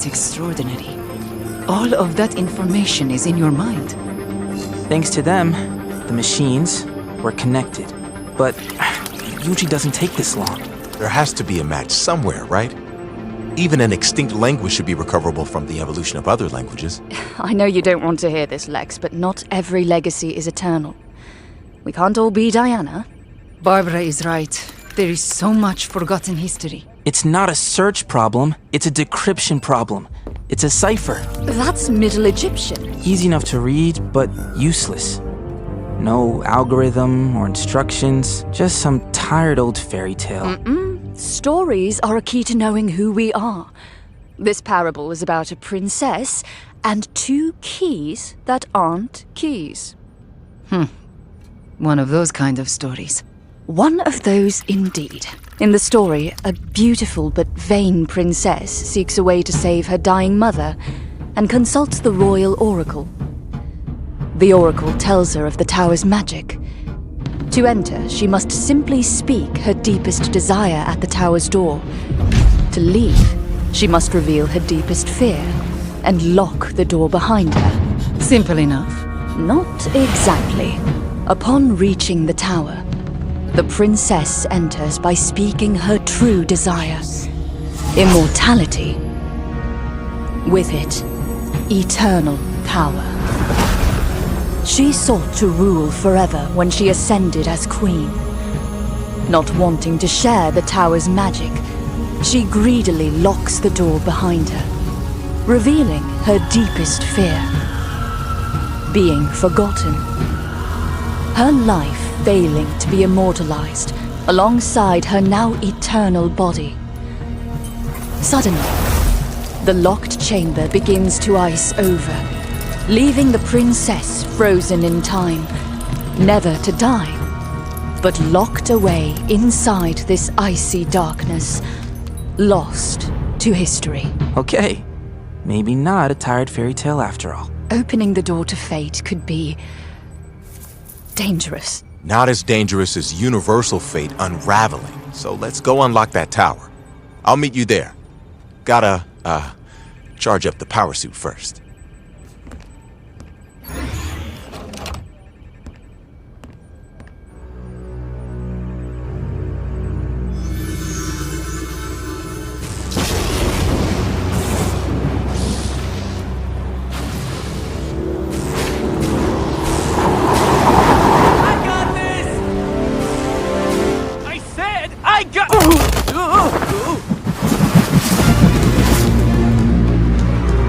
extraordinary. All of that information is in your mind. Thanks to them, the machines were connected. But it usually doesn't take this long. There has to be a match somewhere, right? Even an extinct language should be recoverable from the evolution of other languages. I know you don't want to hear this, Lex, but not every legacy is eternal. We can't all be Diana. Barbara is right. There is so much forgotten history. It's not a search problem, it's a decryption problem. It's a cipher. That's Middle Egyptian. Easy enough to read, but useless. No algorithm or instructions, just some tired old fairy tale. Stories are a key to knowing who we are. This parable is about a princess and 2 keys that aren't keys. One of those kind of stories. One of those indeed. In the story, a beautiful but vain princess seeks a way to save her dying mother and consults the royal oracle. The oracle tells her of the tower's magic. To enter, she must simply speak her deepest desire at the tower's door. To leave, she must reveal her deepest fear and lock the door behind her. Simple enough. Not exactly. Upon reaching the tower, the princess enters by speaking her true desire: immortality. With it, eternal power. She sought to rule forever when she ascended as queen. Not wanting to share the tower's magic, she greedily locks the door behind her, revealing her deepest fear: being forgotten. Her life failing to be immortalized alongside her now eternal body. Suddenly, the locked chamber begins to ice over, leaving the princess frozen in time, never to die, but locked away inside this icy darkness, lost to history. Okay, maybe not a tired fairy tale after all. Opening the door to fate could be dangerous. Not as dangerous as universal fate unraveling. So let's go unlock that tower. I'll meet you there. Gotta, charge up the power suit first.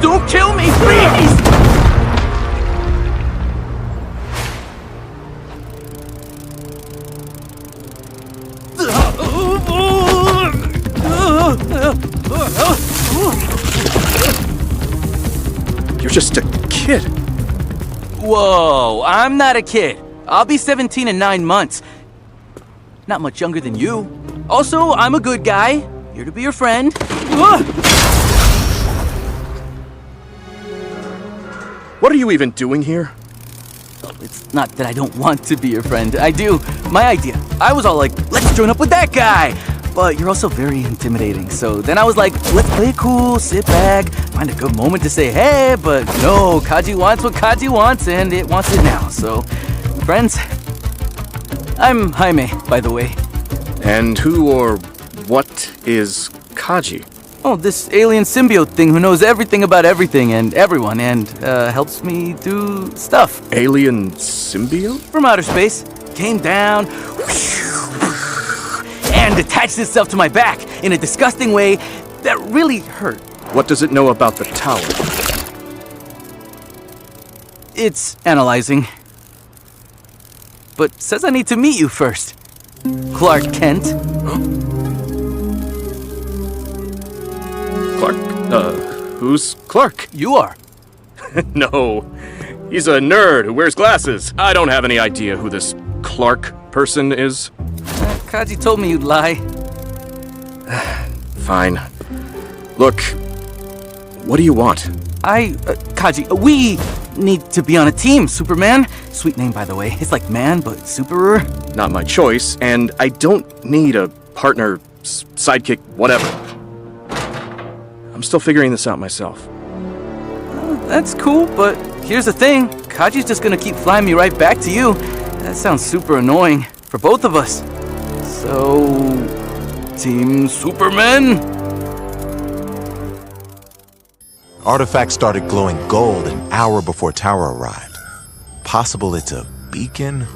Don't kill me, please! You're just a kid. Whoa, I'm not a kid. I'll be 17 in 9 months. Not much younger than you. Also, I'm a good guy. Here to be your friend. What are you even doing here? It's not that I don't want to be your friend. I do. My idea. I was all like, let's join up with that guy. But you're also very intimidating. So then I was like, let's play it cool, sit back, find a good moment to say hey. But no, Kaji wants what Kaji wants, and it wants it now. So, friends, I'm Jaime, by the way. And who or what is Kaji? Oh, this alien symbiote thing who knows everything about everything and everyone and helps me do stuff. Alien symbiote? From outer space. Came down and attached itself to my back in a disgusting way that really hurt. What does it know about the tower? It's analyzing. But says I need to meet you first. Clark Kent. Clark? Who's Clark? You are. No. He's a nerd who wears glasses. I don't have any idea who this Clark person is. Kaji told me you'd lie. Fine. Look, what do you want? Kaji, we need to be on a team, Superman. Sweet name, by the way. It's like man, but superer. Not my choice, and I don't need a partner, sidekick, whatever. I'm still figuring this out myself. That's cool, but here's the thing. Kaji's just gonna keep flying me right back to you. That sounds super annoying for both of us. So... Team Superman? Artifact started glowing gold an hour before Tower arrived. Possible it's a beacon?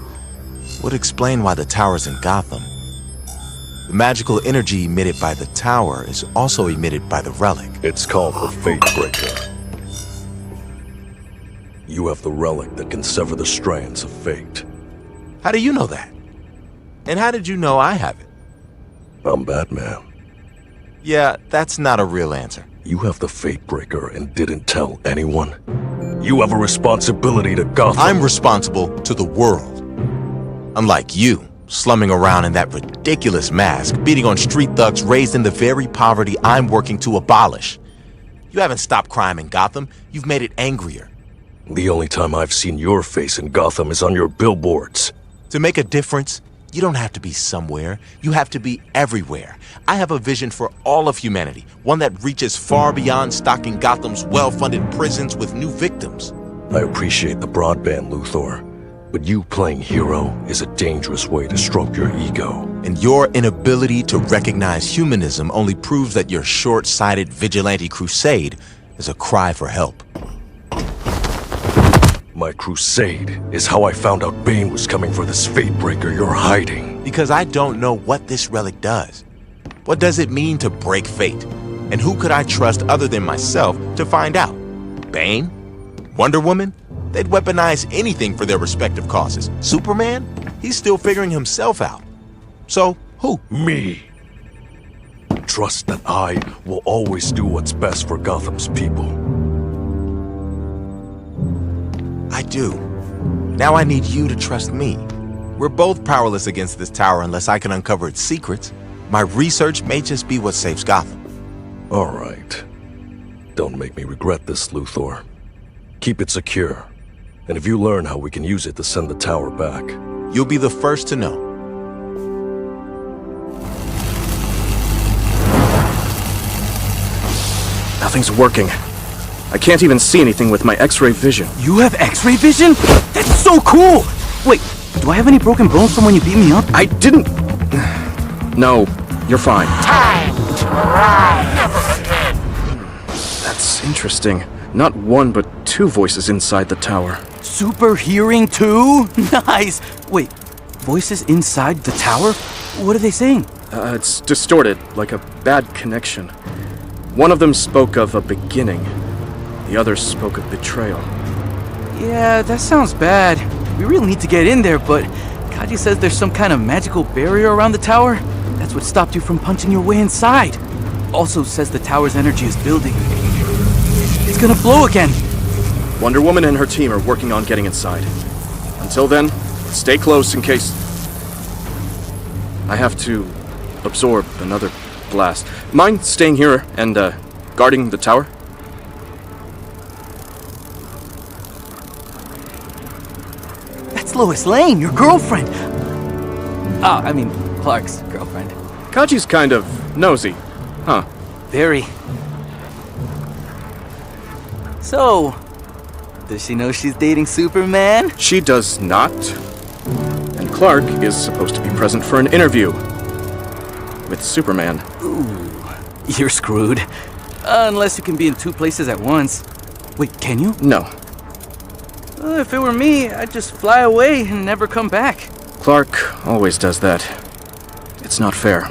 Would explain why the tower's in Gotham. The magical energy emitted by the tower is also emitted by the relic. It's called the Fate Breaker. You have the relic that can sever the strands of fate. How do you know that? And how did you know I have it? I'm Batman. Yeah, that's not a real answer. You have the Fate Breaker and didn't tell anyone? You have a responsibility to Gotham. I'm responsible to the world. Unlike you, slumming around in that ridiculous mask, beating on street thugs raised in the very poverty I'm working to abolish. You haven't stopped crime in Gotham, you've made it angrier. The only time I've seen your face in Gotham is on your billboards. To make a difference, you don't have to be somewhere, you have to be everywhere. I have a vision for all of humanity, one that reaches far beyond stocking Gotham's well-funded prisons with new victims. I appreciate the broadband, Luthor, but you playing hero is a dangerous way to stroke your ego. And your inability to recognize humanism only proves that your short-sighted vigilante crusade is a cry for help. My crusade is how I found out Bane was coming for this Fate Breaker you're hiding. Because I don't know what this relic does. What does it mean to break fate? And who could I trust other than myself to find out? Bane? Wonder Woman? They'd weaponize anything for their respective causes. Superman? He's still figuring himself out. So, who? Me. Trust that I will always do what's best for Gotham's people. I do. Now I need you to trust me. We're both powerless against this tower unless I can uncover its secrets. My research may just be what saves Gotham. All right. Don't make me regret this, Luthor. Keep it secure. And if you learn how we can use it to send the tower back, You'll be the first to know. Nothing's working. I can't even see anything with my X-ray vision. You have X-ray vision? That's so cool! Wait, do I have any broken bones from when you beat me up? I didn't... No, you're fine. Time to rise. That's interesting. Not one, but two voices inside the tower. Super hearing too? Nice! Wait, voices inside the tower? What are they saying? It's distorted, like a bad connection. One of them spoke of a beginning. The other spoke of betrayal. Yeah, that sounds bad. We really need to get in there, but Kaji says there's some kind of magical barrier around the tower. That's what stopped you from punching your way inside. Also says the tower's energy is building. It's gonna blow again. Wonder Woman and her team are working on getting inside. Until then, stay close in case... I have to absorb another blast. Mind staying here and, guarding the tower? That's Lois Lane, your girlfriend. Oh, I mean, Clark's girlfriend. Kaji's kind of nosy, huh? Very. So, does she know she's dating Superman? She does not. And Clark is supposed to be present for an interview with Superman. Ooh, you're screwed. Unless you can be in two places at once. Wait, can you? No. If it were me, I'd just fly away and never come back. Clark always does that. It's not fair.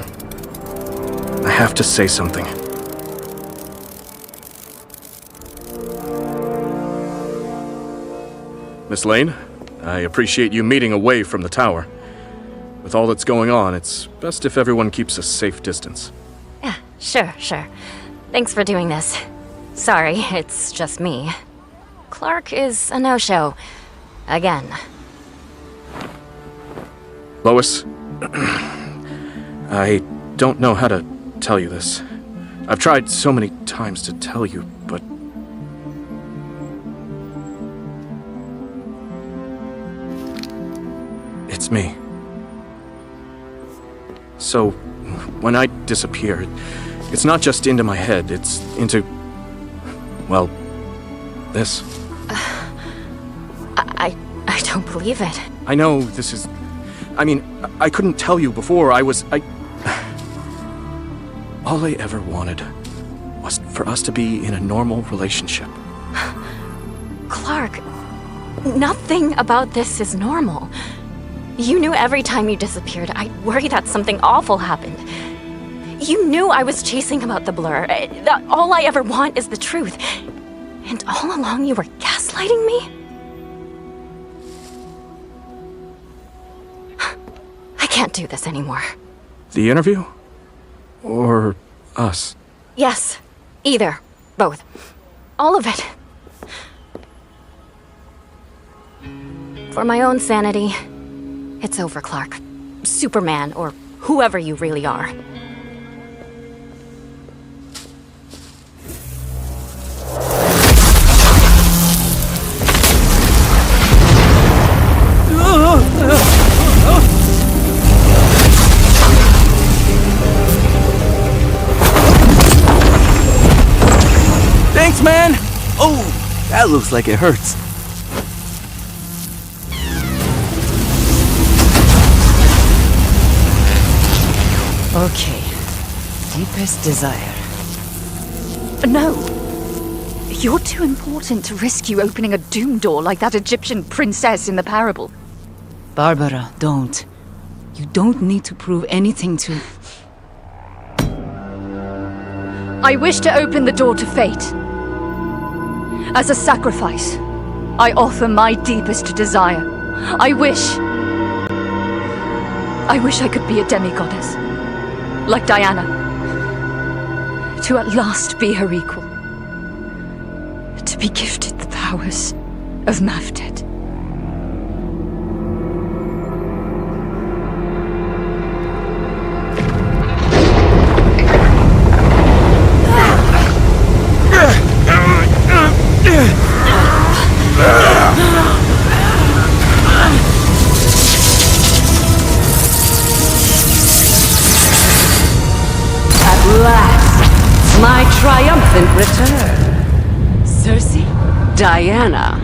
I have to say something. Miss Lane, I appreciate you meeting away from the tower. With all that's going on, it's best if everyone keeps a safe distance. Yeah, sure. Thanks for doing this. Sorry, it's just me. Clark is a no-show. Again. Lois, I don't know how to tell you this. I've tried so many times to tell you, but... It's me. So, when I disappear, It's not just into my head, it's into... well, this. I don't believe it. I know this is... I mean, I couldn't tell you before. All I ever wanted was for us to be in a normal relationship. Clark, nothing about this is normal. You knew every time you disappeared, I'd worry that something awful happened. You knew I was chasing about the blur. That all I ever want is the truth. And all along you were gaslighting me? I can't do this anymore. The interview? Or us? Yes, either. Both. All of it. For my own sanity, it's over, Clark. Superman, or whoever you really are. Thanks, man! Oh, that looks like it hurts. Okay. Deepest desire. No. You're too important to risk you opening a doom door like that Egyptian princess in the parable. Barbara, don't. You don't need to prove anything to... I wish to open the door to fate. As a sacrifice, I offer my deepest desire. I wish I could be a demigoddess, like Diana, to at last be her equal, to be gifted the powers of Maftet. My triumphant return. Cersei? Diana.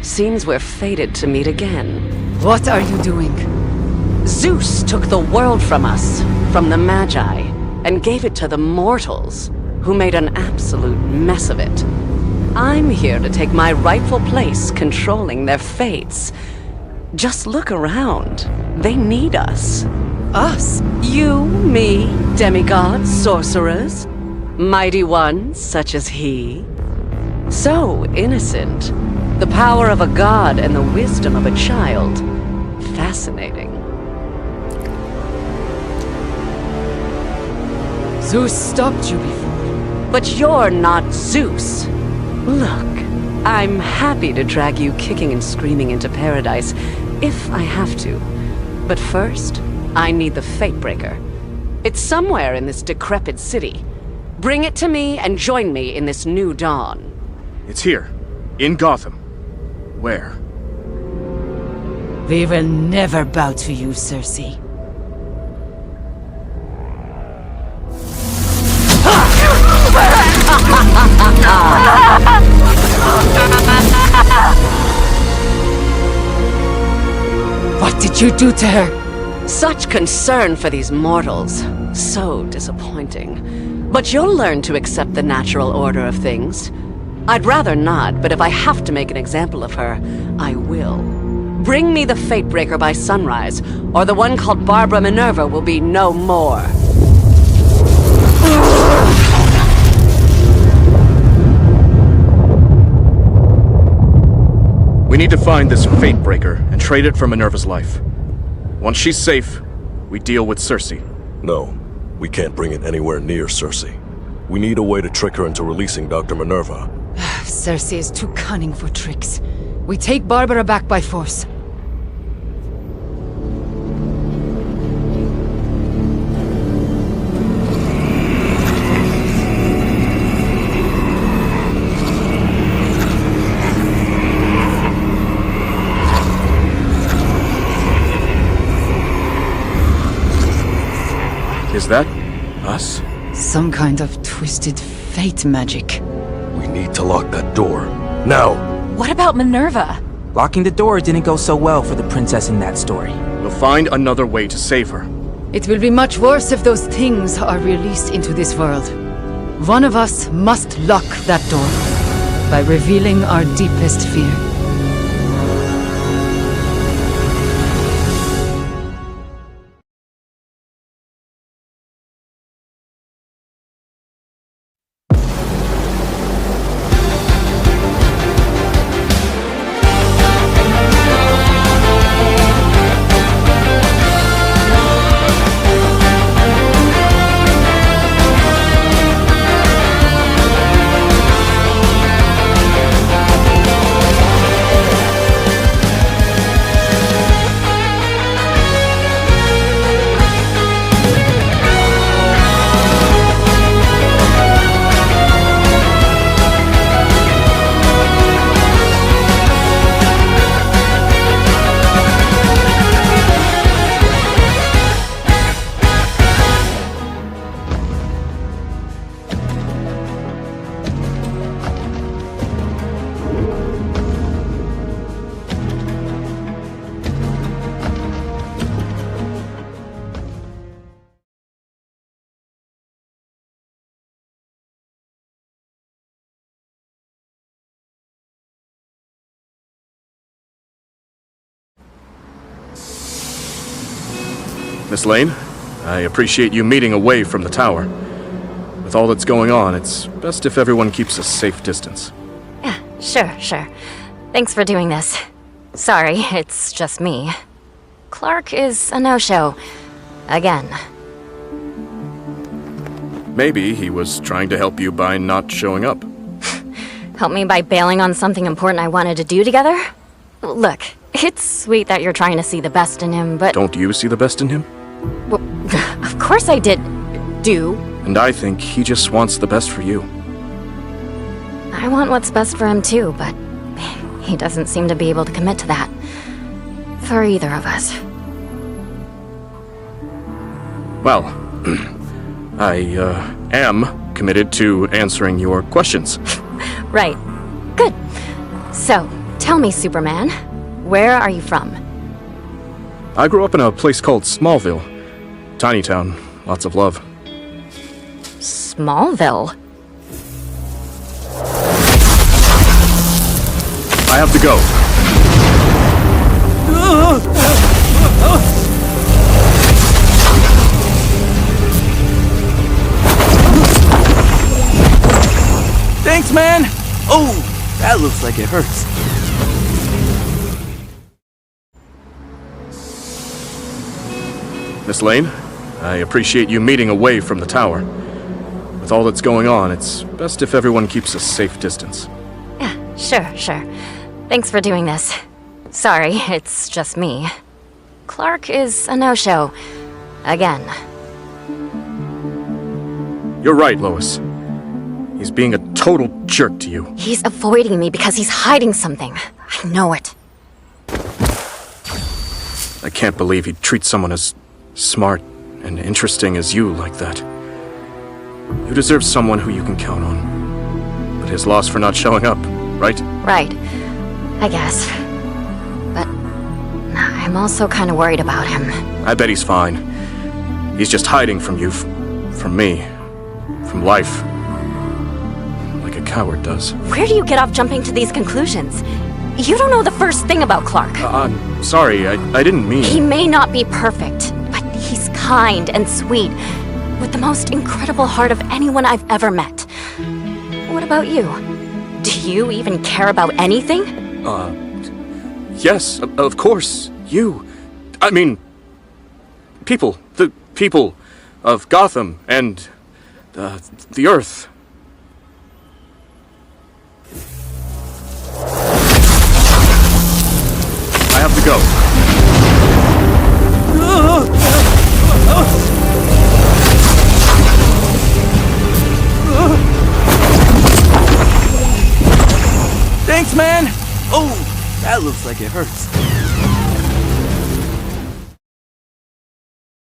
Seems we're fated to meet again. What are you doing? Zeus took the world from us, from the Magi, and gave it to the mortals, who made an absolute mess of it. I'm here to take my rightful place controlling their fates. Just look around. They need us. Us? You, me, demigods, sorcerers, mighty ones such as he. So innocent. The power of a god and the wisdom of a child. Fascinating. Zeus stopped you before. But you're not Zeus. Look, I'm happy to drag you kicking and screaming into paradise, if I have to. But first, I need the Fatebreaker. It's somewhere in this decrepit city. Bring it to me and join me in this new dawn. It's here, in Gotham. Where? We will never bow to you, Cersei. What did you do to her? Such concern for these mortals. So disappointing. But you'll learn to accept the natural order of things. I'd rather not, but if I have to make an example of her, I will. Bring me the Fatebreaker by sunrise, or the one called Barbara Minerva will be no more. We need to find this Fatebreaker and trade it for Minerva's life. Once she's safe, we deal with Cersei. No, we can't bring it anywhere near Cersei. We need a way to trick her into releasing Dr. Minerva. Cersei is too cunning for tricks. We take Barbara back by force. Is that us? some kind of twisted fate magic. We need to lock that door. Now! What about Minerva? Locking the door didn't go so well for the princess in that story. We'll find another way to save her. It will be much worse if those things are released into this world. One of us must lock that door by revealing our deepest fear. Miss Lane, I appreciate you meeting away from the tower. With all that's going on, it's best if everyone keeps a safe distance. Yeah, sure. Thanks for doing this. Sorry, it's just me. Clark is a no-show. Again. Maybe he was trying to help you by not showing up. Help me by bailing on something important I wanted to do together? Look, it's sweet that you're trying to see the best in him, but... Don't you see the best in him? Well, of course I did. Do. And I think he just wants the best for you. I want what's best for him too, but he doesn't seem to be able to commit to that. For either of us. Well, I am committed to answering your questions. Right. Good. So, tell me, Superman, where are you from? I grew up in a place called Smallville. Tiny town, lots of love. Smallville? I have to go. Thanks, man! Oh, that looks like it hurts. Miss Lane, I appreciate you meeting away from the tower. With all that's going on, it's best if everyone keeps a safe distance. Yeah, sure. Thanks for doing this. Sorry, it's just me. Clark is a no-show. Again. You're right, Lois. He's being a total jerk to you. He's avoiding me because he's hiding something. I know it. I can't believe he'd treat someone as smart and interesting as you like that. You deserve someone who you can count on. But his loss for not showing up, right? Right. I guess. But I'm also kind of worried about him. I bet he's fine. He's just hiding from you, from me, from life. Like a coward does. Where do you get off jumping to these conclusions? You don't know the first thing about Clark. I'm sorry, I didn't mean... He may not be perfect, but he's kind and sweet, with the most incredible heart of anyone I've ever met. What about you? Do you even care about anything? Yes, of course, you. I mean, people, the people of Gotham and the Earth. I have to go. Thanks, man! Oh, that looks like it hurts.